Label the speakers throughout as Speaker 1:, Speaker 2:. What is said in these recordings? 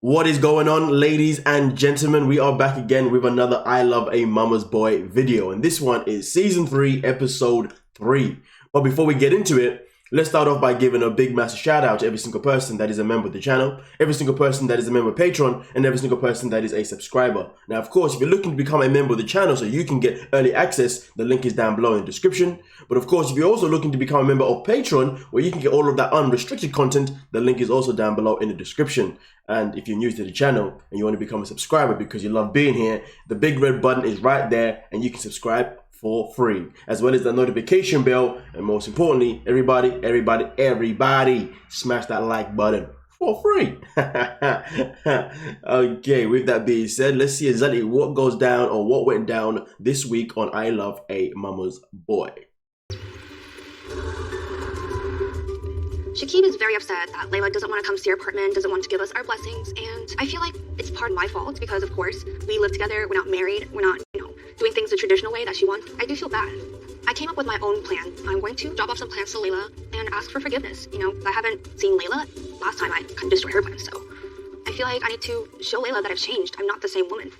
Speaker 1: What is going on, ladies and gentlemen? We are back again with another I Love a Mama's Boy video, and this one is season 3 episode 3. But before we get into it, let's start off by giving a big massive shout out to every single person that is a member of the channel, every single person that is a member of Patreon, and every single person that is a subscriber. Now, of course, if you're looking to become a member of the channel so you can get early access, the link is down below in the description. But of course, if you're also looking to become a member of Patreon, where you can get all of that unrestricted content, the link is also down below in the description. And if you're new to the channel and you want to become a subscriber because you love being here, the big red button is right there and you can subscribe for free, as well as the notification bell. And most importantly, everybody, smash that like button for free. Okay, with that being said, let's see exactly what goes down or what went down this week on I Love a Mama's Boy.
Speaker 2: Shakib is very upset that Layla doesn't want to come see our apartment, doesn't want to give us our blessings, and I feel like it's part of my fault because, of course, we live together, we're not married, we're not, doing things the traditional way that she wants. I do feel bad. I came up with my own plan. I'm going to drop off some plans to Layla and ask for forgiveness. I haven't seen Layla. Last time I kind of destroyed her plans, so I feel like I need to show Layla that I've changed. I'm not the same woman.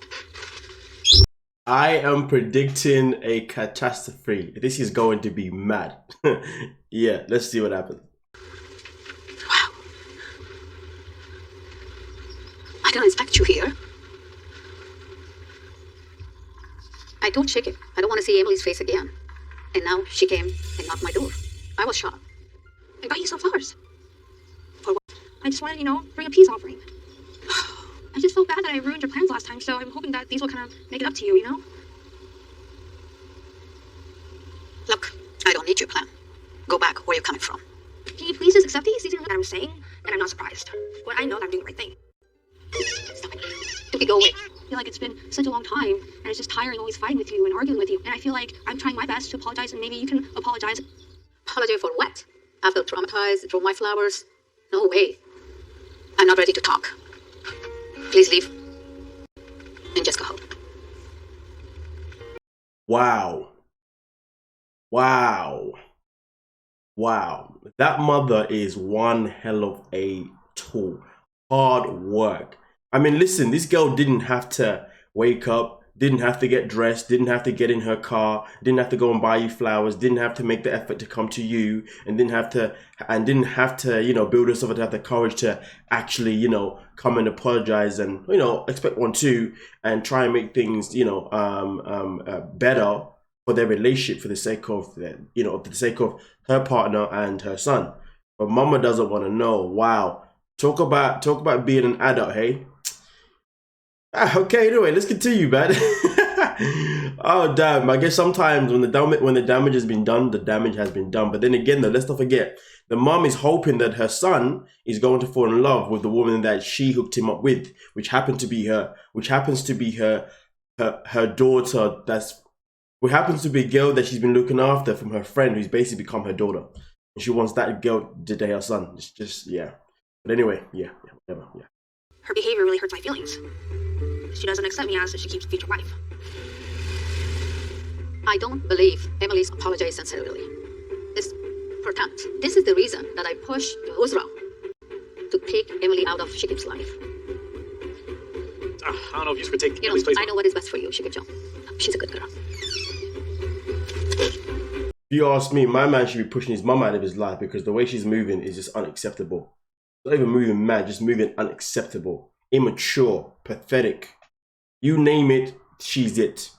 Speaker 1: I am predicting a catastrophe. This is going to be mad. Yeah, let's see what happens.
Speaker 2: I didn't expect you here. I told Shakib I don't want to see Emily's face again. And now she came and knocked my door. I was shocked. I got you some flowers. For what? I just wanted, bring a peace offering. I just felt bad that I ruined your plans last time, so I'm hoping that these will kind of make it up to you, Look, I don't need your plan. Go back where you're coming from. Can you please just accept these? These are what I'm saying, and I'm not surprised. But I know that I'm doing the right thing. Stop it. Okay, go away. I feel like it's been such a long time, and it's just tiring always fighting with you and arguing with you. And I feel like I'm trying my best to apologize, and maybe you can apologize. Apologize for what? I felt traumatized, throw my flowers. No way. I'm not ready to talk. Please leave. And just go home.
Speaker 1: Wow. That mother is one hell of a tool. Hard work. I mean, listen, this girl didn't have to wake up, didn't have to get dressed, didn't have to get in her car, didn't have to go and buy you flowers, didn't have to make the effort to come to you, and didn't have to, build herself to have the courage to actually, come and apologize and, expect one too, and try and make things, better for their relationship for the sake of, for the sake of her partner and her son. But mama doesn't want to know. Wow. Talk about being an adult, hey? Okay, anyway, let's continue, man. Oh, damn. I guess sometimes when the damage has been done, the damage has been done. But then again, though, let's not forget, the mom is hoping that her son is going to fall in love with the woman that she hooked him up with, which happens to be her daughter. Who happens to be a girl that she's been looking after from her friend, who's basically become her daughter, and she wants that girl to date her son. It's just, yeah. But anyway, yeah, whatever, yeah.
Speaker 2: Her behavior really hurts my feelings. She doesn't accept me as Shakib's future wife. I don't believe Emily's apologized sincerely. It's pretend. This is the reason that I pushed Uzra to pick Emily out of Shakib's life.
Speaker 3: I don't know if you should take Emily's place.
Speaker 2: I know what is best for you, Shakib. She's a good girl.
Speaker 1: If you ask me, my man should be pushing his mum out of his life because the way she's moving is just unacceptable. Not even moving mad, just moving unacceptable, immature, pathetic. You name it, she's it.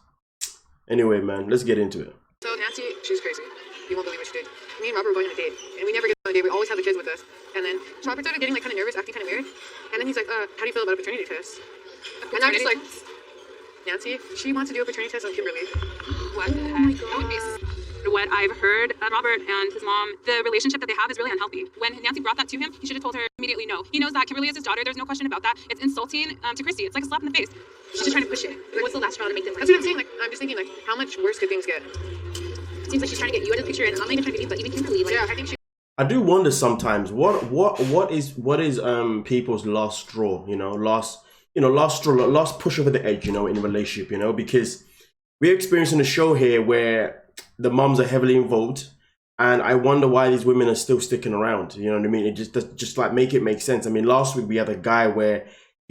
Speaker 1: Anyway, man, let's get into it.
Speaker 4: So Nancy, she's crazy. You won't believe what she did. Me and Robert were going on a date, and we never get on a date. We always have the kids with us. And then Robert started getting kind of nervous, acting kind of weird. And then he's like, "How do you feel about a paternity test?" And I'm just like, Nancy, she wants to do a paternity test on Kimberly.
Speaker 5: What the heck? That would be what I've heard. Robert and his mom, the relationship that they have is really unhealthy. When Nancy brought that to him, he should have told her immediately no. He knows that Kimberly is his daughter. There's no question about that. It's insulting to Christy. It's like a slap in the face.
Speaker 2: She's just trying to push it. What's the last straw to make them?
Speaker 4: That's what I'm saying. I'm just thinking, how much worse could things get?
Speaker 2: It seems like she's trying to get you out of the picture, and I'm not even trying to be, but even Kimberly.
Speaker 4: Yeah, I think she.
Speaker 1: I do wonder sometimes what is people's last straw, last push over the edge, in a relationship, because we're experiencing a show here where the mums are heavily involved, and I wonder why these women are still sticking around. You know what I mean? It just like make it make sense. I mean, last week we had a guy where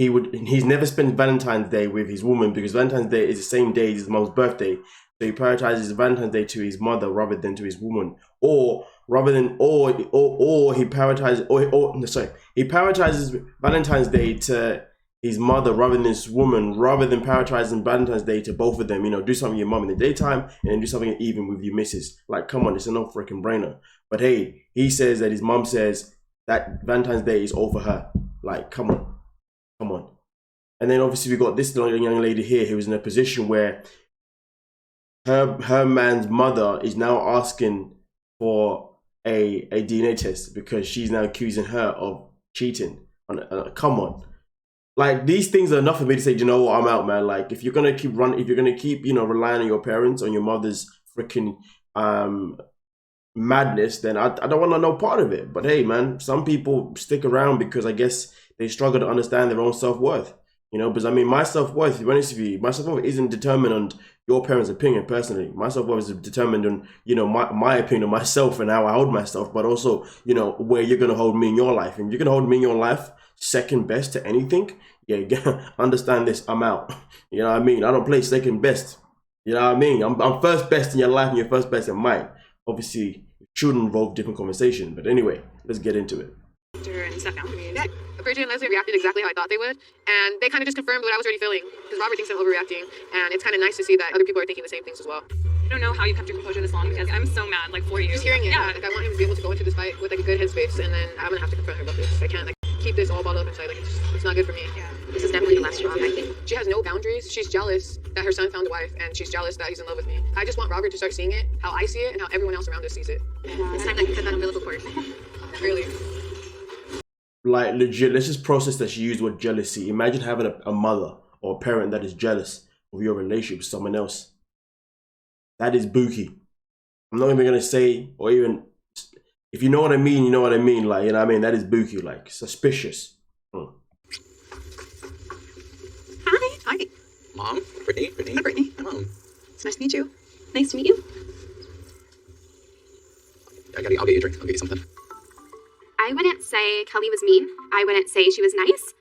Speaker 1: he's never spent Valentine's Day with his woman because Valentine's Day is the same day as his mom's birthday. So he prioritizes Valentine's Day to his mother rather than to his woman, or he prioritizes Valentine's Day to his mother rather than his woman, rather than prioritizing Valentine's Day to both of them. You know, do something with your mom in the daytime and then do something even with your missus. Like, come on, it's a no freaking brainer. But hey, he says that his mom says that Valentine's Day is all for her. Like, come on. And then obviously we got this young lady here who is in a position where her man's mother is now asking for a DNA test because she's now accusing her of cheating. Come on. Like, these things are enough for me to say, you know what, I'm out, man. Like, if you're gonna keep, you know, relying on your parents, on your mother's freaking madness, then I don't want no part of it. But hey, man, some people stick around because I guess they struggle to understand their own self-worth. You know, because I mean, my self-worth, to be honest with you, my self-worth isn't determined on your parents' opinion personally. My self-worth is determined on, you know, my opinion of myself and how I hold myself, but also, you know, where you're gonna hold me in your life. And you're gonna hold me in your life second best to anything, yeah, understand this, I'm out. You know what I mean? I don't play second best. You know what I mean? I'm first best in your life and you're first best in mine. Obviously, it should involve different conversation. But anyway, let's get into it.
Speaker 5: And step down.
Speaker 4: Yeah, Bridget and Leslie reacted exactly how I thought they would, and they kind of just confirmed what I was already feeling, because Robert thinks I'm overreacting, and it's kind of nice to see that other people are thinking the same things as well.
Speaker 5: I don't know how you kept your composure this long because I'm so mad, like, for you.
Speaker 4: Just hearing it,
Speaker 5: Yeah.
Speaker 4: like, I want him to be able to go into this fight with like a good headspace, and then I'm gonna have to confront her about this. I can't like keep this all bottled up inside. Like, it's not good for me.
Speaker 5: Yeah.
Speaker 2: This is definitely the last straw, I think.
Speaker 4: She has no boundaries. She's jealous that her son found a wife, and she's jealous that he's in love with me. I just want Robert to start seeing it how I see it and how everyone else around us sees it.
Speaker 2: It's time that you cut that umbilical cord.
Speaker 4: Really.
Speaker 1: Like, legit, let's just process that she used the word jealousy. Imagine having a mother or a parent that is jealous of your relationship with someone else. That is bookie. I'm not even gonna say, or even, if you know what I mean, you know what I mean. Like, you know what I mean? That is bookie, like, suspicious.
Speaker 2: Hi.
Speaker 3: Mom? Brittany?
Speaker 2: Hi, Brittany.
Speaker 3: Mom.
Speaker 2: It's nice to meet you. Nice to meet you.
Speaker 3: I'll get you a drink. I'll get you something.
Speaker 6: I wouldn't say Kelly was mean. I wouldn't say she was nice.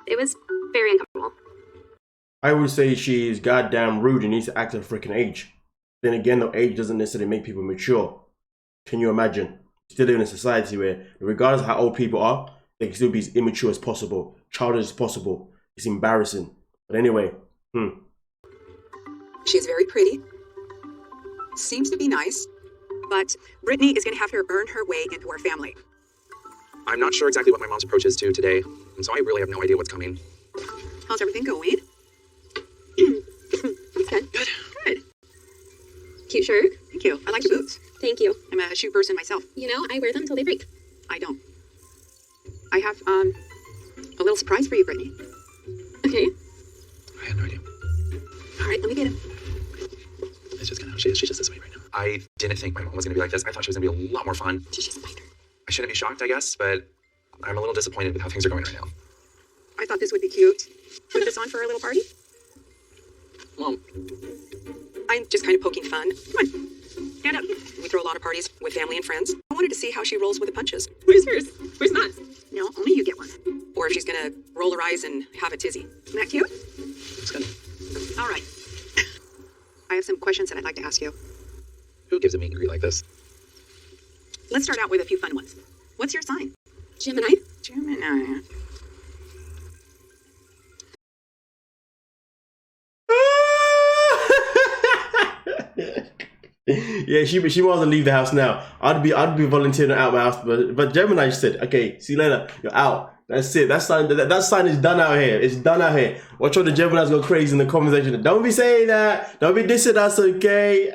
Speaker 6: It was very uncomfortable.
Speaker 1: I would say she's goddamn rude and needs to act her freaking age. Then again, though, age doesn't necessarily make people mature. Can you imagine? Still live in a society where, regardless of how old people are, they can still be as immature as possible, childish as possible. It's embarrassing. But anyway,
Speaker 7: She's very pretty. Seems to be nice. But Brittany is going to have to earn her way into our family.
Speaker 3: I'm not sure exactly what my mom's approach is to today, and so I really have no idea what's coming.
Speaker 7: How's everything going?
Speaker 6: It's good.
Speaker 7: Good.
Speaker 6: Cute shirt.
Speaker 7: Thank you. I like your boots.
Speaker 6: Thank you.
Speaker 7: I'm a shoe person myself.
Speaker 6: You know, I wear them till they break.
Speaker 7: I don't. I have a little surprise for you, Brittany.
Speaker 6: Okay.
Speaker 3: I had no idea.
Speaker 7: All right, let me get it.
Speaker 3: It's just kind of, she's just this way right now. I didn't think my mom was going to be like this. I thought she was going to be a lot more fun.
Speaker 7: She's just a fighter.
Speaker 3: I shouldn't be shocked, I guess, but I'm a little disappointed with how things are going right now.
Speaker 7: I thought this would be cute. Put this on for our little party.
Speaker 3: Mom.
Speaker 7: I'm just kind of poking fun. Come on. Stand up. We throw a lot of parties with family and friends. I wanted to see how she rolls with the punches.
Speaker 5: Where's hers? Where's mine?
Speaker 7: No, only you get one. Or if she's going to roll her eyes and have a tizzy. Isn't that cute?
Speaker 3: It's good.
Speaker 7: All right. I have some questions that I'd like to ask you.
Speaker 3: Who gives a meet and greet like this?
Speaker 7: Let's start out with a few fun ones. What's your sign?
Speaker 6: Gemini.
Speaker 7: Gemini.
Speaker 1: Yeah, she might as well leave the house now. I'd be volunteering out my house, but Gemini said, okay, see you later, you're out. That's it. That sign is done out here. It's done out here. Watch all the Geminis go crazy in the comment section. Don't be saying that. Don't be dissing us, okay?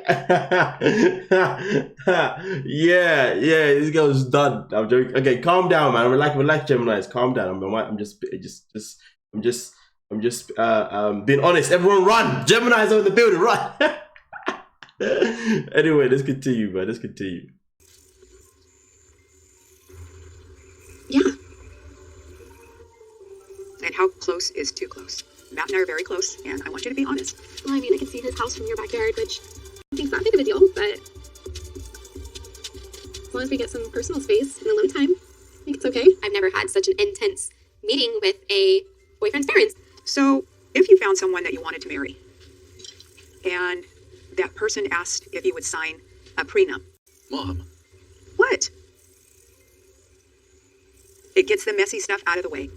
Speaker 1: yeah, this girl's done. I'm joking. Okay, calm down, man. Relax, Geminis. Calm down. I'm just being honest. Everyone run. Gemini's over the building. Run. Anyway, let's continue, man. Let's continue.
Speaker 7: Yeah. And how close is too close? Matt and I are very close, and I want you to be honest.
Speaker 6: Well, I mean, I can see his house from your backyard, which I think's not big of a deal, but as long as we get some personal space and alone time, I think it's okay. I've never had such an intense meeting with a boyfriend's parents.
Speaker 7: So, if you found someone that you wanted to marry, and that person asked if you would sign a prenup.
Speaker 3: Mom.
Speaker 7: What? It gets the messy stuff out of the way.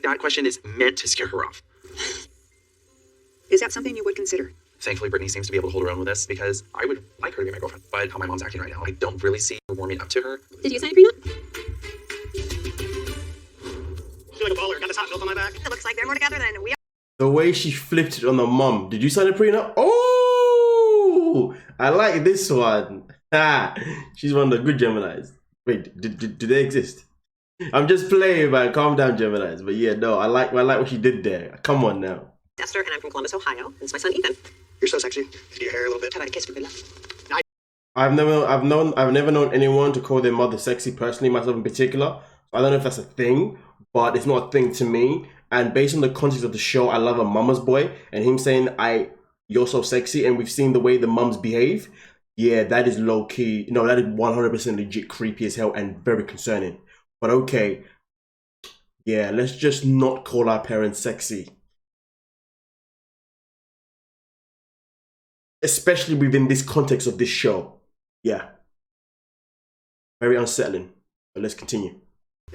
Speaker 3: That question is meant to scare her off.
Speaker 7: Is that something you would consider?
Speaker 3: Thankfully, Brittany seems to be able to hold her own with this because I would like her to be my girlfriend. But how my mom's acting right now, I don't really see her warming up to her.
Speaker 6: Did you sign a prenup?
Speaker 8: Feel like a baller. Got this hot milk on my back.
Speaker 2: It looks like they're more together than we are.
Speaker 1: The way she flipped it on the mum. Did you sign a prenup? Oh, I like this one. Ha! She's one of the good Geminis. Wait, do they exist? I'm just playing, man. Calm down, Geminis. But yeah, no, I like what she did there. Come on now.
Speaker 7: Esther, and I'm from Columbus, Ohio. And it's my son, Ethan.
Speaker 8: You're so sexy. Do your hair a little bit.
Speaker 7: How about a kiss for good luck?
Speaker 1: I've never known anyone to call their mother sexy personally, myself in particular. I don't know if that's a thing, but it's not a thing to me. And based on the context of the show, I love a mama's boy, and him saying you're so sexy, and we've seen the way the mums behave. Yeah, that is low key. No, that is 100% legit creepy as hell and very concerning. But okay, yeah, let's just not call our parents sexy. Especially within this context of this show. Yeah. Very unsettling. But let's continue.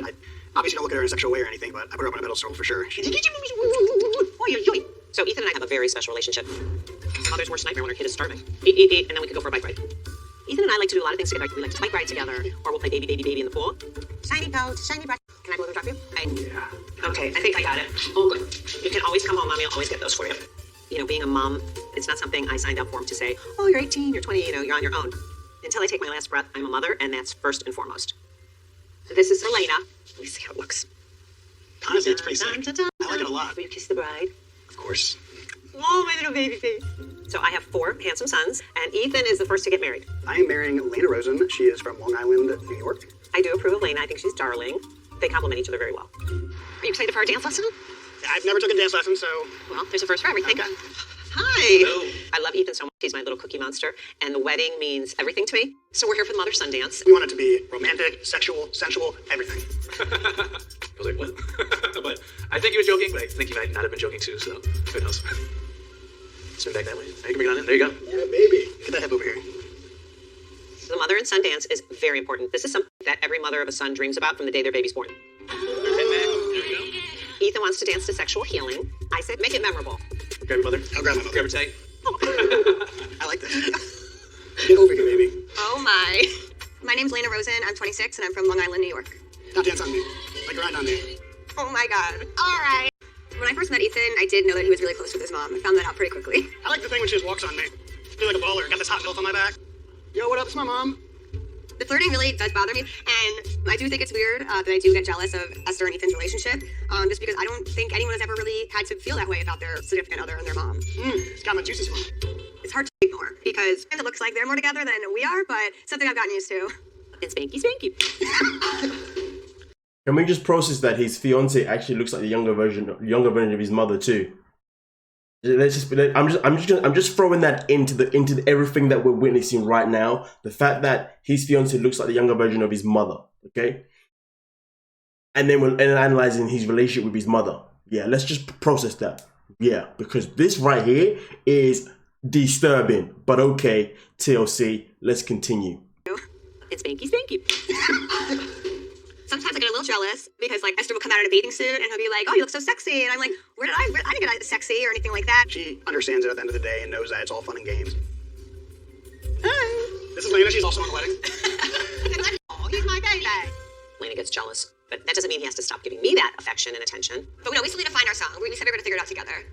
Speaker 8: I obviously don't look at her in a sexual way or anything, but I put her up on a pedestal for sure.
Speaker 7: So Ethan and I have a very special relationship. Mother's worst nightmare when her kid is starving. Eat, and then we could go for a bike ride. Ethan and I like to do a lot of things together. We like to bike ride together, or we'll play baby in the pool. Shiny coat, shiny brush. Can I go over and drop you? Yeah. Okay, I think I got it. Oh, good. You can always come home, Mommy. I'll always get those for you. You know, being a mom, it's not something I signed up for to say, oh, you're 18, you're 20, you're on your own. Until I take my last breath, I'm a mother, and that's first and foremost. This is for Lena. Let me see how it looks.
Speaker 8: Honestly, it's pretty sick. I like it a lot.
Speaker 7: Will you kiss the bride?
Speaker 8: Of course.
Speaker 7: Oh, my little baby face. So I have 4 handsome sons, and Ethan is the first to get married.
Speaker 8: I am marrying Lena Rosen. She is from Long Island, New York.
Speaker 7: I do approve of Lena. I think she's darling. They complement each other very well. Are you excited for our dance lesson?
Speaker 8: I've never taken a dance lesson, so...
Speaker 7: Well, there's a first for everything.
Speaker 8: Okay.
Speaker 7: Hi. Hello. I love Ethan so much. He's my little cookie monster, and the wedding means everything to me. So we're here for the mother-son dance.
Speaker 8: We want it to be romantic, sexual, sensual, everything.
Speaker 3: I was like, what? But I think he was joking, but I think he might not have been joking too, so who knows? Spin back that way. I can bring it on in. There you go.
Speaker 8: Yeah, baby. Get that hip over here.
Speaker 7: The mother and son dance is very important. This is something that every mother of a son dreams about from the day their baby's born. Ethan wants to dance to Sexual Healing. I said, make it memorable.
Speaker 3: Grab your mother.
Speaker 8: I'll grab my mother.
Speaker 3: Grab her tight.
Speaker 8: I like this. Get over here, baby.
Speaker 2: Oh my. My name's Lena Rosen. I'm 26 and I'm from Long Island, New York.
Speaker 8: Now dance on me. Like grind on me.
Speaker 2: Oh my god. All right. When I first met Ethan, I did know that he was really close with his mom. I found that out pretty quickly.
Speaker 8: I like the thing when she just walks on me. Feel like a baller. Got this hot milk on my back. Yo, what up? It's my mom.
Speaker 2: The flirting really does bother me, and I do think it's weird that I do get jealous of Esther and Ethan's relationship, just because I don't think anyone has ever really had to feel that way about their significant other and their mom.
Speaker 8: It's got my juices flowing.
Speaker 2: It's hard to ignore, because it looks like they're more together than we are, but something I've gotten used to.
Speaker 7: It's Spanky Spanky.
Speaker 1: Can we just process that his fiance actually looks like the younger version of his mother too? I'm just throwing that into everything that we're witnessing right now. The fact that his fiance looks like the younger version of his mother, okay? And then we're analyzing his relationship with his mother. Yeah, let's just process that. Yeah, because this right here is disturbing. But okay, TLC, let's continue.
Speaker 7: It's Spanky Spanky.
Speaker 2: Sometimes I get a little jealous because, like, Esther will come out in a bathing suit and he'll be like, "Oh, you look so sexy," and I'm like, "Where did I didn't get sexy or anything like that."
Speaker 8: She understands it at the end of the day and knows that it's all fun and games. Hi. This is Lena. She's also on the wedding.
Speaker 2: Oh, he's my baby.
Speaker 7: Lena gets jealous, but that doesn't mean he has to stop giving me that affection and attention.
Speaker 2: But we still need to find our song. We said we were gonna figure it out together.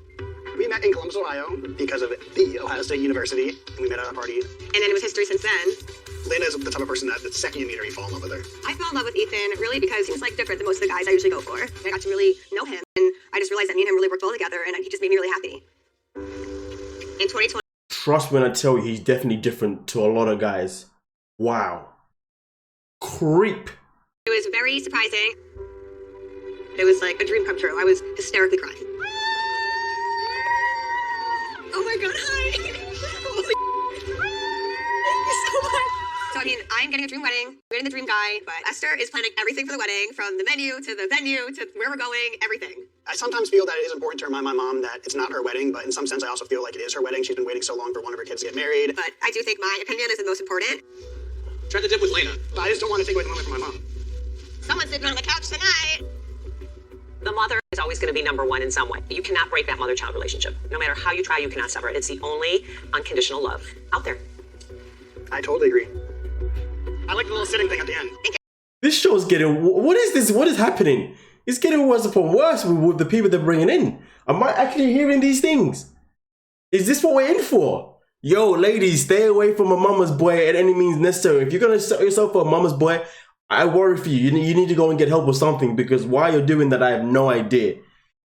Speaker 8: We met in Columbus, Ohio, because of the Ohio State University, and we met at a party.
Speaker 2: And then it was history since then.
Speaker 8: Lena is the type of person that the second you meet her, you fall in love with her.
Speaker 2: I fell in love with Ethan really because he was like different than most of the guys I usually go for. I got to really know him, and I just realized that me and him really worked well together, and he just made me really happy. In 2020.
Speaker 1: Trust when I tell you, he's definitely different to a lot of guys. Wow. Creep.
Speaker 2: It was very surprising. It was like a dream come true. I was hysterically crying. Oh my god, hi! Thank you so much. So I mean, I'm getting a dream wedding. We're marrying the dream guy, but Esther is planning everything for the wedding, from the menu to the venue to where we're going, everything.
Speaker 8: I sometimes feel that it is important to remind my mom that it's not her wedding, but in some sense I also feel like it is her wedding. She's been waiting so long for one of her kids to get married.
Speaker 2: But I do think my opinion is the most important.
Speaker 3: Try the dip with Lena.
Speaker 8: But I just don't want to take away the moment from my mom.
Speaker 2: Someone's sitting on the couch tonight.
Speaker 7: The mother is always going to be number one in some way. You cannot break that mother-child relationship. No matter how you try, you cannot sever it. It's the only unconditional love out there.
Speaker 8: I totally agree. I like the little sitting thing at the end.
Speaker 1: This show's getting... What is this? What is happening? It's getting worse upon worse with the people they're bringing in. Am I actually hearing these things? Is this what we're in for? Yo, ladies, stay away from a mama's boy at any means necessary. If you're going to set yourself for a mama's boy, I worry for you. You need to go and get help with something, because why you're doing that, I have no idea.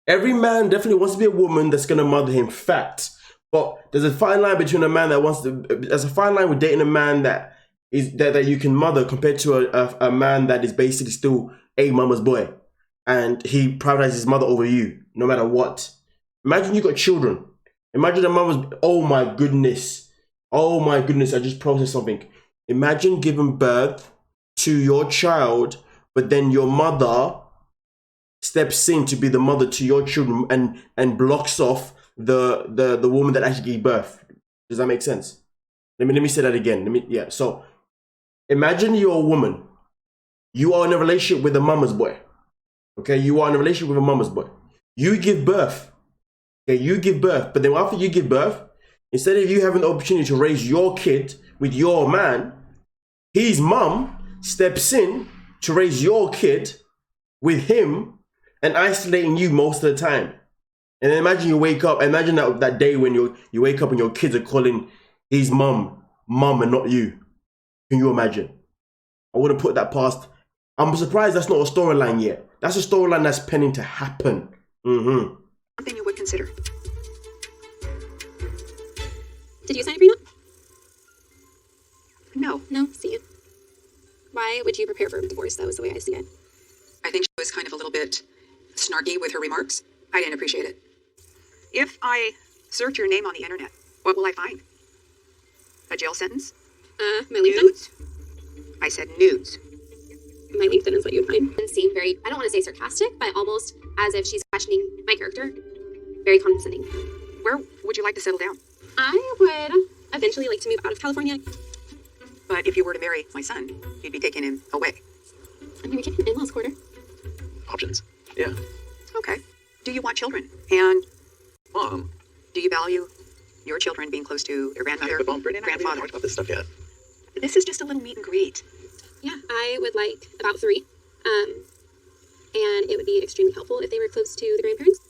Speaker 1: Every man definitely wants to be a woman that's going to mother him. Fact. But there's a fine line between a man that wants to... There's a fine line with dating a man that you can mother, compared to a man that is basically still a mama's boy. And he prioritizes his mother over you, no matter what. Imagine you got children. Imagine a mother's... Oh my goodness. Oh my goodness, I just processed something. Imagine giving birth to your child, but then your mother steps in to be the mother to your children and blocks off the woman that actually gave birth. Does that make sense? Let me say that again. So imagine you're a woman. You are in a relationship with a mama's boy. Okay, you are in a relationship with a mama's boy. You give birth. Okay, you give birth. But then after you give birth, instead of you having the opportunity to raise your kid with your man, his mum steps in to raise your kid with him and isolating you most of the time. And then imagine you wake up, imagine that day when you wake up and your kids are calling his mum and not you. Can you imagine? I wouldn't put that past. I'm surprised that's not a storyline yet. That's a storyline that's pending to happen.
Speaker 2: Something you would consider.
Speaker 6: Did you sign a prenup?
Speaker 2: No.
Speaker 6: No? See you. Why would you prepare for a divorce? That was the way I see it.
Speaker 2: I think she was kind of a little bit snarky with her remarks. I didn't appreciate it. If I search your name on the internet, what will I find? A jail sentence?
Speaker 6: My LinkedIn?
Speaker 2: Nudes? I said nudes.
Speaker 6: My LinkedIn is what you would find. And seem very, I don't want to say sarcastic, but almost as if she's questioning my character. Very condescending.
Speaker 2: Where would you like to settle down?
Speaker 6: I would eventually like to move out of California.
Speaker 2: But if you were to marry my son, you'd be taking him away.
Speaker 6: I'm going to get him in-laws quarter.
Speaker 3: Options. Yeah.
Speaker 2: Okay. Do you want children? And
Speaker 3: Mom.
Speaker 2: do you value your children being close to their grandmother,
Speaker 3: But Mom, Brittany and I haven't
Speaker 2: grandfather?
Speaker 3: talked about this stuff yet.
Speaker 2: This is just a little meet and greet.
Speaker 6: Yeah, I would like about 3. And it would be extremely helpful if they were close to the grandparents.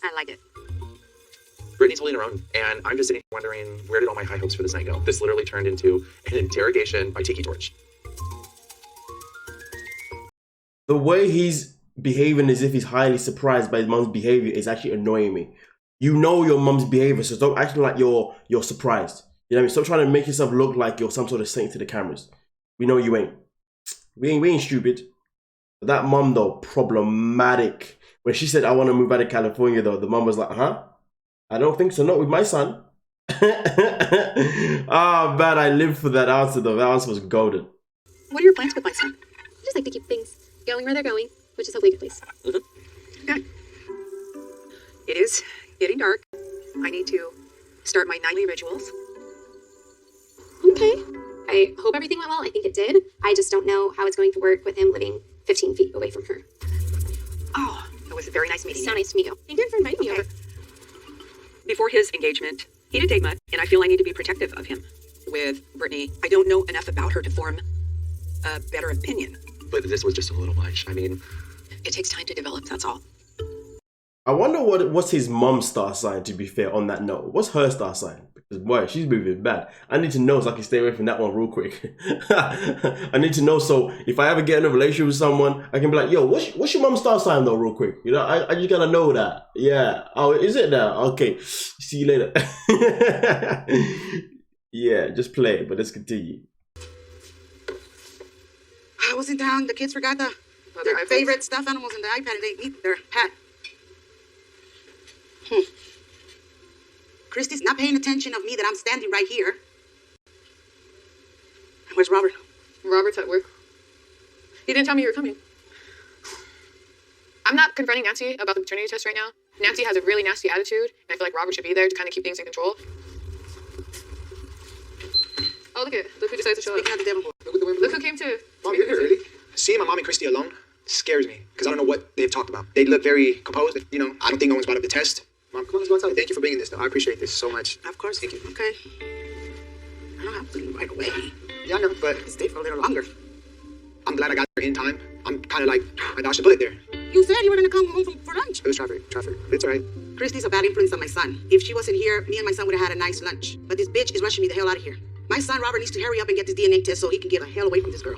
Speaker 2: I like it.
Speaker 3: Brittany's holding her own, and I'm just sitting here wondering, where did all my high hopes for this night go? This literally turned into an interrogation by Tiki Torch.
Speaker 1: The way he's behaving as if he's highly surprised by his mum's behavior is actually annoying me. You know your mum's behavior, so stop acting like you're surprised. You know what I mean? Stop trying to make yourself look like you're some sort of saint to the cameras. We know you ain't. We ain't stupid. But that mum though, problematic. When she said, I want to move out of California though, the mum was like, huh? I don't think so, not with my son. Ah, man, I lived for that answer though. That answer was golden.
Speaker 2: What are your plans with my son?
Speaker 6: I just like to keep things going where they're going, which is hopefully a good place.
Speaker 2: Good. It is getting dark. I need to start my nightly rituals.
Speaker 6: Okay. I hope everything went well. I think it did. I just don't know how it's going to work with him living 15 feet away from her.
Speaker 2: Oh, it was a very nice meeting
Speaker 6: So
Speaker 2: you.
Speaker 6: nice to meet you. Thank you for inviting me over.
Speaker 2: Before his engagement, he did date Mud, and I feel I need to be protective of him. With Brittany, I don't know enough about her to form a better opinion.
Speaker 3: But this was just a little much. I mean,
Speaker 2: It takes time to develop, that's all.
Speaker 1: I wonder what's his mum's star sign, to be fair, on that note. What's her star sign? Because, boy, she's moving bad. I need to know so I can stay away from that one real quick. I need to know so if I ever get in a relationship with someone, I can be like, yo, what's your mum's star sign, though, real quick? You know, I just gotta know that. Yeah. Oh, is it now? Okay. See you later. Yeah, just play, but let's continue.
Speaker 9: I was in town. The kids forgot their
Speaker 2: iPads?
Speaker 9: favorite stuffed animals in the iPad, and they need their hat. Christy's not paying attention of me that I'm standing right here. Where's Robert?
Speaker 4: Robert's at work. He didn't tell me you were coming. I'm not confronting Nancy about the paternity test right now. Nancy has a really nasty attitude, and I feel like Robert should be there to kind of keep things in control. Oh, look who decided to show up. Look who came to...
Speaker 3: Mom, you're here early. Seeing my mom and Christy alone scares me, because I don't know what they've talked about. They look very composed. You know, I don't think no one's brought up the test. Mom, come on, let's go outside. Thank you for bringing this, though. I appreciate this so much.
Speaker 9: Of course.
Speaker 3: Thank you.
Speaker 9: Okay. I don't have to leave right away.
Speaker 3: Yeah, I know, but
Speaker 9: Stay for a little longer.
Speaker 3: I'm glad I got there in time. I'm kind of like, I dodged a bullet there.
Speaker 9: You said you were going to come home for lunch.
Speaker 3: It was traffic. It's all right.
Speaker 9: Christy's a bad influence on my son. If she wasn't here, me and my son would have had a nice lunch. But this bitch is rushing me the hell out of here. My son Robert needs to hurry up and get this DNA test so he can get the hell away from this girl.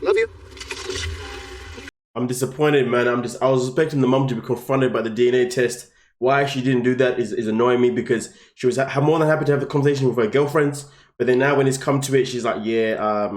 Speaker 3: Love you.
Speaker 1: I'm disappointed, man. I was expecting the mom to be confronted by the DNA test. Why she didn't do that is annoying me, because she was more than happy to have the conversation with her girlfriends. But then now when it's come to it, she's like, yeah,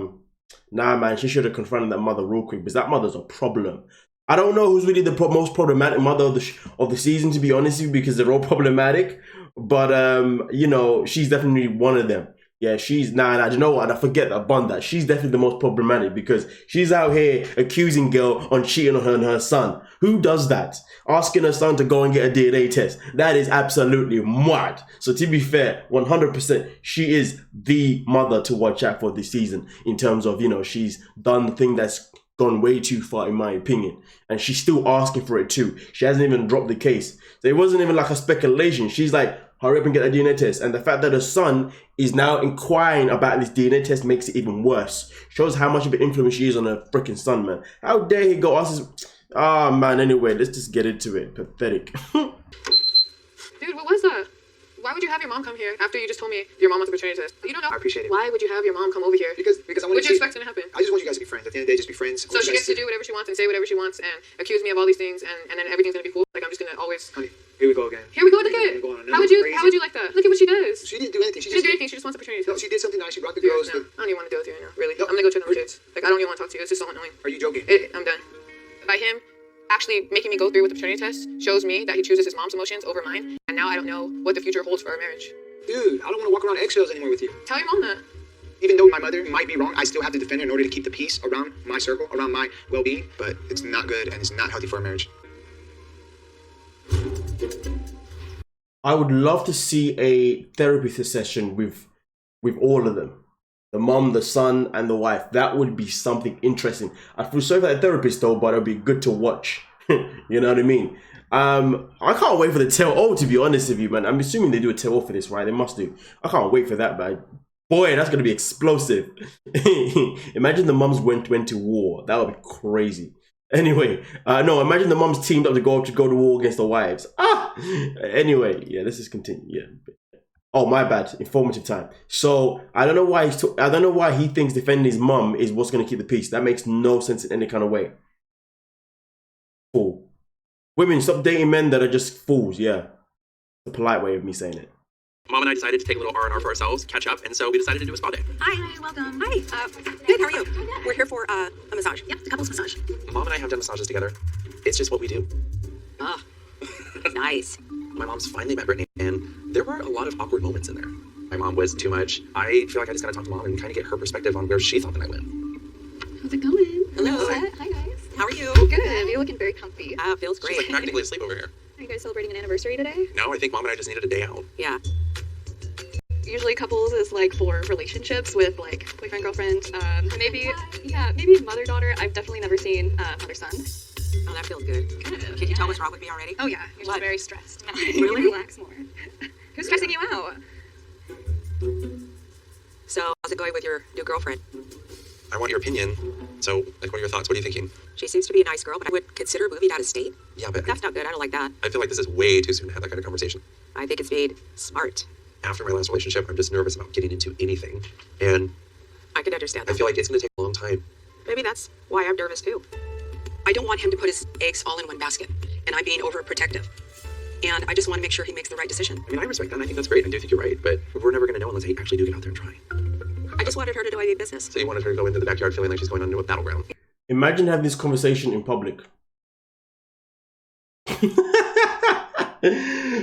Speaker 1: nah, man, she should have confronted that mother real quick, because that mother's a problem. I don't know who's really the most problematic mother of the season, to be honest with you, because they're all problematic. But, you know, she's definitely one of them. Yeah, she's, nah, you know what, I forget about that. She's definitely the most problematic, because she's out here accusing girl on cheating on her and her son. Who does that? Asking her son to go and get a DNA test. That is absolutely mad. So to be fair, 100%, she is the mother to watch out for this season, in terms of, you know, she's done the thing that's gone way too far, in my opinion. And she's still asking for it too. She hasn't even dropped the case. So it wasn't even like a speculation. She's like, hurry up and get a DNA test. And the fact that her son is now inquiring about this DNA test makes it even worse. Shows how much of an influence she is on her freaking son, man. How dare he go ask his... Ah, man, anyway, let's just get into it. Pathetic.
Speaker 4: Dude, what was that? Why would you have your mom come here after you just told me your mom wants a paternity test? You don't know.
Speaker 3: I appreciate it.
Speaker 4: Why would you have your mom come over here?
Speaker 3: Because I want
Speaker 4: What
Speaker 3: to
Speaker 4: do you expect to happen?
Speaker 3: I just want you guys to be friends. At the end of the day, just be friends.
Speaker 4: So she gets to do whatever she wants and say whatever she wants and accuse me of all these things, and then everything's gonna be cool. Like, I'm just gonna always...
Speaker 3: Honey, here we go again.
Speaker 4: Here we go with the kid. How would you like that? Look at what she does.
Speaker 3: She didn't do anything.
Speaker 4: She didn't do anything. She just wants a paternity
Speaker 3: No,
Speaker 4: test.
Speaker 3: she did something nice. She brought the
Speaker 4: Dude,
Speaker 3: girls.
Speaker 4: no, I don't even want to deal with you right now. Really.
Speaker 3: No.
Speaker 4: I'm gonna go check on the kids. Like, I don't even want to talk to you. It's just so annoying.
Speaker 3: Are you joking?
Speaker 4: I'm done. By him actually making me go through with the paternity test shows me that he chooses his mom's emotions over mine, and now I don't know what the future holds for our marriage.
Speaker 3: Dude, I don't want to walk around eggshells anymore with you.
Speaker 4: Tell your mom that.
Speaker 3: Even though my mother might be wrong, I still have to defend her in order to keep the peace around my circle, around my well-being. But it's not good, and it's not healthy for a marriage.
Speaker 1: I would love to see a therapy session with all of them. The mom, the son, and the wife. That would be something interesting. I feel sorry for that therapist though, but it'll be good to watch. You know what I mean? I can't wait for the tell-all, to be honest with you, man. I'm assuming they do a tell-all for this, right? They must do. I can't wait for that, man. Boy, that's going to be explosive. Imagine the mums went to war. That would be crazy. Anyway, no, imagine the mums teamed up to go to war against the wives. Anyway, yeah, let's just continue. Yeah. Oh, my bad. Informative time. So I don't know why he thinks defending his mum is what's going to keep the peace. That makes no sense in any kind of way. Fool. Women, stop dating men that are just fools. Yeah, the polite way of me saying it.
Speaker 3: Mom and I decided to take a little R&R for ourselves, catch up, and so we decided to do a spa day.
Speaker 7: Hi, welcome. Hi. Good, how are you? We're here for a massage. Yep, a couples massage.
Speaker 3: Mom and I have done massages together. It's just what we do.
Speaker 7: Ah, nice.
Speaker 3: My mom's finally met Brittany, and there were a lot of awkward moments in there. My mom was too much. I feel like I just gotta talk to Mom and kind of get her perspective on where she thought that I went.
Speaker 2: How's it going?
Speaker 7: Hello.
Speaker 2: Hi guys.
Speaker 7: How are you?
Speaker 2: Good. You're looking very comfy.
Speaker 7: Feels great.
Speaker 3: She's like practically asleep over here.
Speaker 2: Are you guys celebrating an anniversary today?
Speaker 3: No, I think Mom and I just needed a day out.
Speaker 7: Yeah.
Speaker 2: Usually couples is like for relationships with like boyfriend, girlfriend, maybe mother, daughter. I've definitely never seen mother, son.
Speaker 7: Oh, that feels good. Can you tell what's wrong with me already?
Speaker 2: Oh yeah, you're
Speaker 7: What?
Speaker 2: just very stressed.
Speaker 7: Really?
Speaker 2: Relax more. Who's stressing you out?
Speaker 7: So, how's it going with your new girlfriend?
Speaker 3: I want your opinion. So, like, what are your thoughts? What are you thinking?
Speaker 7: She seems to be a nice girl, but I would consider moving out of state.
Speaker 3: Yeah, but
Speaker 7: That's not good. I don't like that.
Speaker 3: I feel like this is way too soon to have that kind of conversation.
Speaker 7: I think it's made smart.
Speaker 3: After my last relationship, I'm just nervous about getting into anything. And
Speaker 7: I can understand
Speaker 3: I
Speaker 7: that.
Speaker 3: feel like it's going to take a long time.
Speaker 7: Maybe that's why I'm nervous too. I don't want him to put his eggs all in one basket, and I'm being overprotective. And I just want to make sure he makes the right decision.
Speaker 3: I mean, I respect that, and I think that's great. I do think you're right, but we're never going to know unless I actually do get out there and try.
Speaker 7: I just wanted her to do my business.
Speaker 3: So you wanted her to go into the backyard feeling like she's going onto a battleground.
Speaker 1: Imagine having this conversation in public.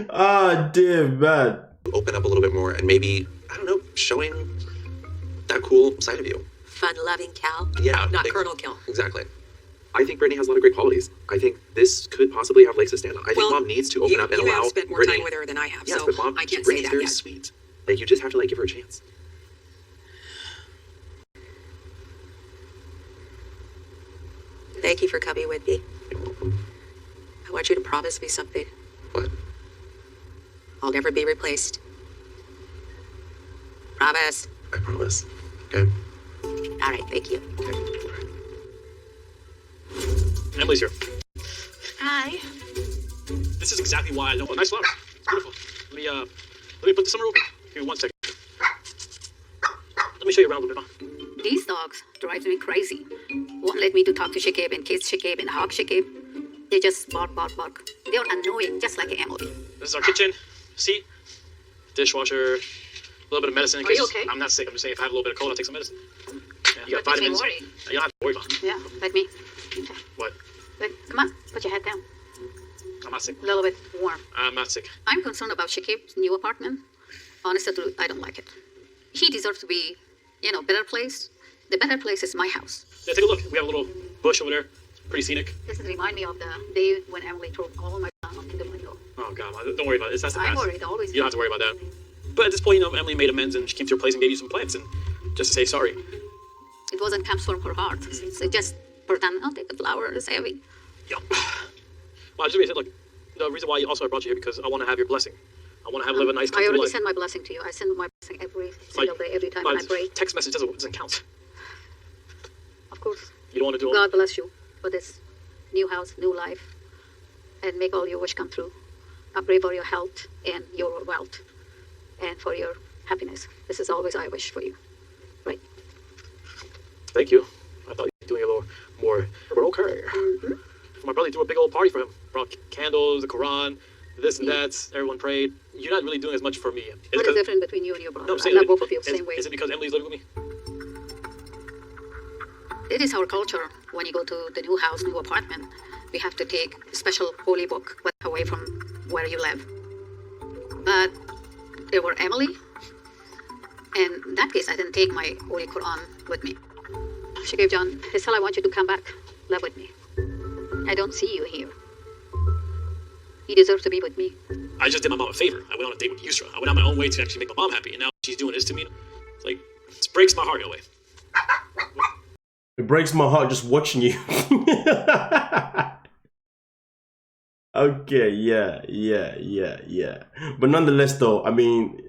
Speaker 1: Ah, dear man.
Speaker 3: Open up a little bit more and maybe, I don't know, showing that cool side of you.
Speaker 7: fun-loving Cal.
Speaker 10: Yeah.
Speaker 7: Not Colonel Cal.
Speaker 10: Exactly. I think Brittany has a lot of great qualities. I think this could possibly have legs to stand on. I think Mom needs to open up and allow
Speaker 7: You have spent more
Speaker 10: Brittany.
Speaker 7: time with her than I have,
Speaker 10: Yes,
Speaker 7: so
Speaker 10: but Mom,
Speaker 7: I can't say
Speaker 10: Brittany's
Speaker 7: that
Speaker 10: very
Speaker 7: yet.
Speaker 10: sweet. Like, you just have to, like, give her a chance.
Speaker 7: Thank you for coming with me. I want you to promise me something.
Speaker 10: What?
Speaker 7: I'll never be replaced. Promise.
Speaker 10: I promise. Okay?
Speaker 7: All right, thank you.
Speaker 10: Okay.
Speaker 11: Emily's here.
Speaker 2: Hi.
Speaker 11: This is exactly why I don't. Nice flower. It's beautiful. Let me put this somewhere real quick. Give me 1 second. Let me show you around a little bit. Huh?
Speaker 2: These dogs drive me crazy. Won't let me to talk to Shakib and kiss Shakib and hug Shakib. They just bark, bark, bark. They're annoying, just like Emily.
Speaker 11: This is our kitchen. Seat. Dishwasher. A little bit of medicine in
Speaker 2: Are you
Speaker 11: case
Speaker 2: okay?
Speaker 11: I'm not sick. I'm just saying if I have a little bit of cold, I'll take some medicine. Yeah, you got
Speaker 2: That makes me
Speaker 11: vitamins.
Speaker 2: worry.
Speaker 11: You don't have to worry about it.
Speaker 2: Yeah, like me. Okay.
Speaker 11: What?
Speaker 2: But come on, put your head down.
Speaker 11: I'm not sick.
Speaker 2: A little bit warm.
Speaker 11: I'm not sick.
Speaker 2: I'm concerned about Shakib's new apartment. Honestly, I don't like it. He deserves to be, better place. The better place is my house.
Speaker 11: Yeah, take a look. We have a little bush over there. Pretty scenic.
Speaker 2: This reminds me of the day when Emily threw all my stuff in the window.
Speaker 11: Oh, God. Don't worry about it. That's the past.
Speaker 2: I'm worried, always.
Speaker 11: You don't have to worry about that. But at this point, Emily made amends and she came to your place and gave you some plants and just to say sorry.
Speaker 2: It wasn't comes from her heart. So just pretend, I'll take the flower, it's heavy.
Speaker 11: Yeah. Well, just said, look, the reason why I brought you here because I want to have your blessing. I want to live a nice,
Speaker 2: I
Speaker 11: comfortable
Speaker 2: already
Speaker 11: life.
Speaker 2: send my blessing to you. I send my blessing every single day, every time I pray.
Speaker 11: Text message doesn't count.
Speaker 2: Of course.
Speaker 11: You don't want to do all
Speaker 2: God bless you for this new house, new life, and make all your wish come true. I pray for your health and your wealth and for your happiness. This is always I wish for you. Right?
Speaker 11: Thank you. I thought you were doing a little more, but okay. My brother threw a big old party for him. Brought candles, the Quran, this and that. Everyone prayed. You're not really doing as much for me.
Speaker 2: What is different between you and your brother?
Speaker 11: No, I'm
Speaker 2: I
Speaker 11: saying,
Speaker 2: love both of you the same way.
Speaker 11: Is it because Emily's living with me?
Speaker 2: It is our culture. When you go to the new house, new apartment, we have to take a special holy book away from where you live. But there were Emily, and in that case, I didn't take my Holy Quran with me. Shakib John, I still I want you to come back, live with me. I don't see you here. You deserve to be with me.
Speaker 11: I just did my mom a favor. I went on a date with Yusra. I went out my own way to actually make my mom happy, and now she's doing this to me. It's like, it breaks my heart in a way.
Speaker 1: It breaks my heart just watching you. Okay, yeah. But nonetheless, though, I mean,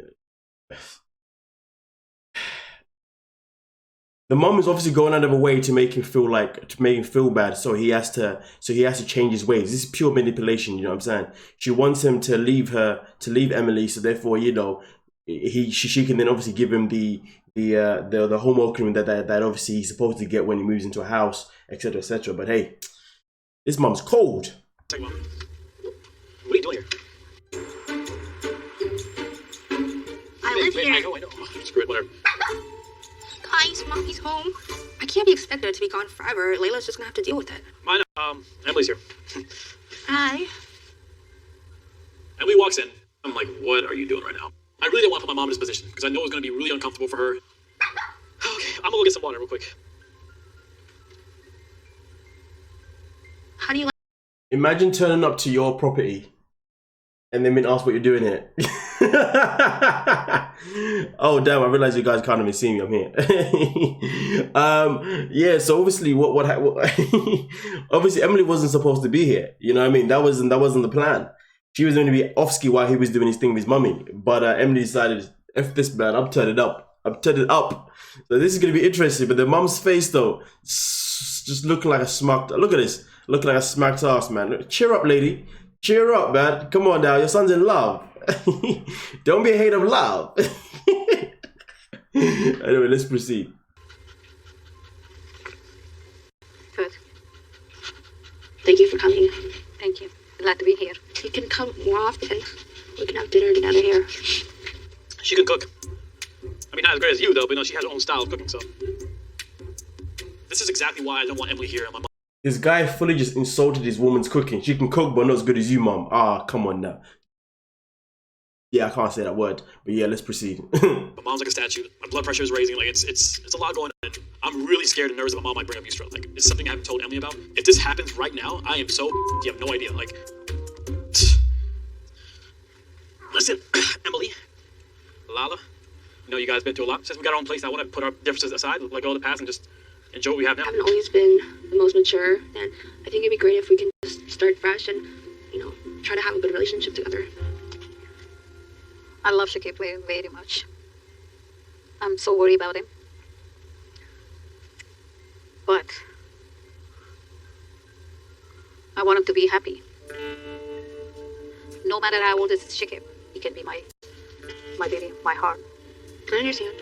Speaker 1: the mom is obviously going out of her way to make him feel bad. So he has to change his ways. This is pure manipulation. You know what I'm saying? She wants him to leave Emily. So therefore, she can then obviously give him the homework room that obviously he's supposed to get when he moves into a house, etc., etc. But hey, this mom's cold.
Speaker 11: Take Mom. What are you doing here?
Speaker 2: I live here.
Speaker 11: I know. Screw it, whatever.
Speaker 2: Guys, Mommy's home. I can't be expected to be gone forever. Layla's just gonna have to deal with it.
Speaker 11: Mine, Emily's here.
Speaker 2: Hi.
Speaker 11: Emily walks in. I'm like, what are you doing right now? I really don't want to put my mom in this position because I know it's going to be really uncomfortable for her. Okay, I'm going to go get some water real quick.
Speaker 2: How do you like?
Speaker 1: Imagine turning up to your property and then being asked what you're doing here. Oh damn! I realize you guys can't even see me. I'm here. Yeah. So obviously, obviously Emily wasn't supposed to be here. You know what I mean? That wasn't the plan. She was going to be off ski while he was doing his thing with his mummy. But Emily decided, F this man, I'm turning up. So this is going to be interesting. But the mum's face though, just looking like a smacked. Look at this. Looking like a smacked ass, man. Cheer up, lady. Cheer up, man. Come on now. Your son's in love. Don't be a hate of love. Anyway, let's proceed.
Speaker 2: Good.
Speaker 6: Thank you for coming.
Speaker 2: Thank you. Glad to be here.
Speaker 6: You can come more often. We can have dinner together here.
Speaker 11: She can cook. I mean, not as great as you, though, but she has her own style of cooking, so. This is exactly why I don't want Emily here on my mom.
Speaker 1: This guy fully just insulted his woman's cooking. She can cook, but not as good as you, mom. Ah, come on now. Yeah, I can't say that word, but yeah, let's proceed.
Speaker 11: My mom's like a statue. My blood pressure is raising. Like it's a lot going on. I'm really scared and nervous that my mom might bring up Ustra. Like it's something I haven't told Emily about. If this happens right now, I am so you have no idea. Like, listen, Emily, Lala, you know you guys been through a lot. Since we got our own place, I want to put our differences aside, let go of the past, and just enjoy what we have now.
Speaker 2: I haven't always been the most mature, and I think it'd be great if we can just start fresh and, try to have a good relationship together.
Speaker 12: I love Shakib very, very much. I'm so worried about him. But I want him to be happy. No matter how old is Shakib, he can be my baby, my heart.
Speaker 2: I understand.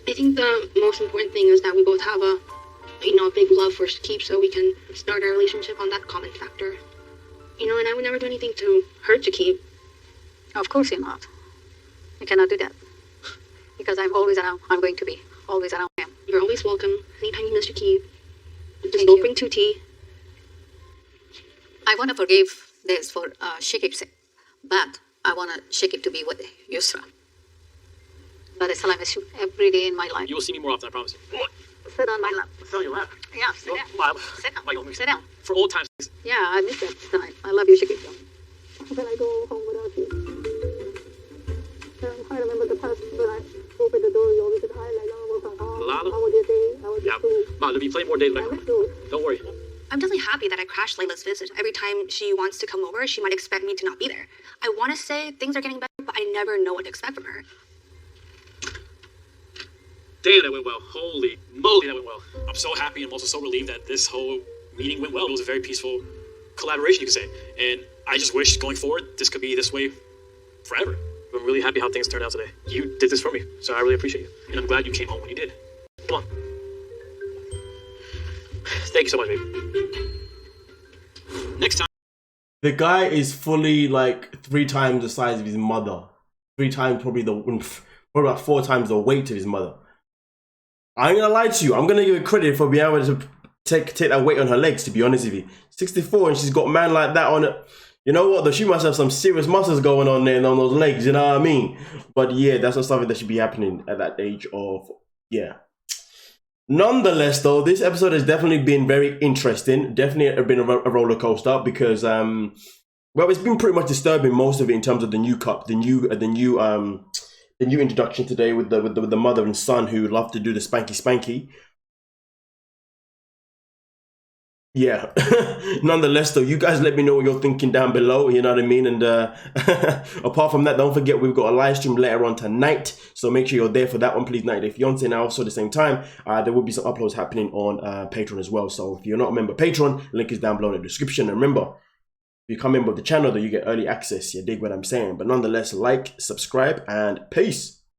Speaker 2: I think the most important thing is that we both have a big love for Shakib, so we can start our relationship on that common factor. And I would never do anything to hurt Shakib.
Speaker 12: Of course you're not. You cannot do that. Because I'm always around. I'm going to be always around him.
Speaker 2: You're always welcome. Anytime you miss Shakib, just go bring 2 tea.
Speaker 12: I want to forgive this for Shakib's sake. But I want Shakib to be with Yusra. But I still miss you every day in my life.
Speaker 11: You will see me more often, I promise you.
Speaker 12: Sit on my lap.
Speaker 11: Sit on your lap.
Speaker 12: Yeah, sit down.
Speaker 11: Mom.
Speaker 12: Sit down.
Speaker 11: Like,
Speaker 12: Sit down.
Speaker 11: For old times.
Speaker 12: Yeah, I miss that time. I love you, Shakib.
Speaker 2: How can I go home without you? I'm trying to remember the past, but I opened the door, you always said, hi, Layla,
Speaker 11: Lala?
Speaker 2: how was your day? How was your school?
Speaker 11: Mom, there'll be plenty more days like Don't worry.
Speaker 2: I'm definitely happy that I crashed Layla's visit. Every time she wants to come over, she might expect me to not be there. I want to say things are getting better, but I never know what to expect from her.
Speaker 11: Damn, that went well. Holy moly, that went well. I'm so happy and I'm also so relieved that this whole meeting went well. It was a very peaceful collaboration, you could say. And I just wish going forward, this could be this way forever. I'm really happy how things turned out today. You did this for me, so I really appreciate you. And I'm glad you came home when you did. Come on. Thank you so much, baby. Next time.
Speaker 1: The guy is fully like 3 times the size of his mother. 3 times probably about 4 times the weight of his mother. I ain't gonna lie to you. I'm gonna give her credit for being able to take that weight on her legs, to be honest with you. 64 and she's got man like that on it. You know what though? She must have some serious muscles going on there and on those legs, you know what I mean? But yeah, that's not something that should be happening at that age of, yeah. Nonetheless though, this episode has definitely been very interesting. Definitely been a roller coaster because, well, it's been pretty much disturbing, most of it, in terms of the new cup, the new introduction today with the mother and son who love to do the spanky spanky. Yeah. Nonetheless though, you guys let me know what you're thinking down below, you know what I mean? And apart from that, don't forget we've got a live stream later on tonight, so make sure you're there for that one, please. Night if Fiance now. Also at the same time, there will be some uploads happening on Patreon as well. So if you're not a member of Patreon, link is down below in the description. And remember, if you come in with the channel, though, you get early access. You dig what I'm saying? But nonetheless, like, subscribe, and peace.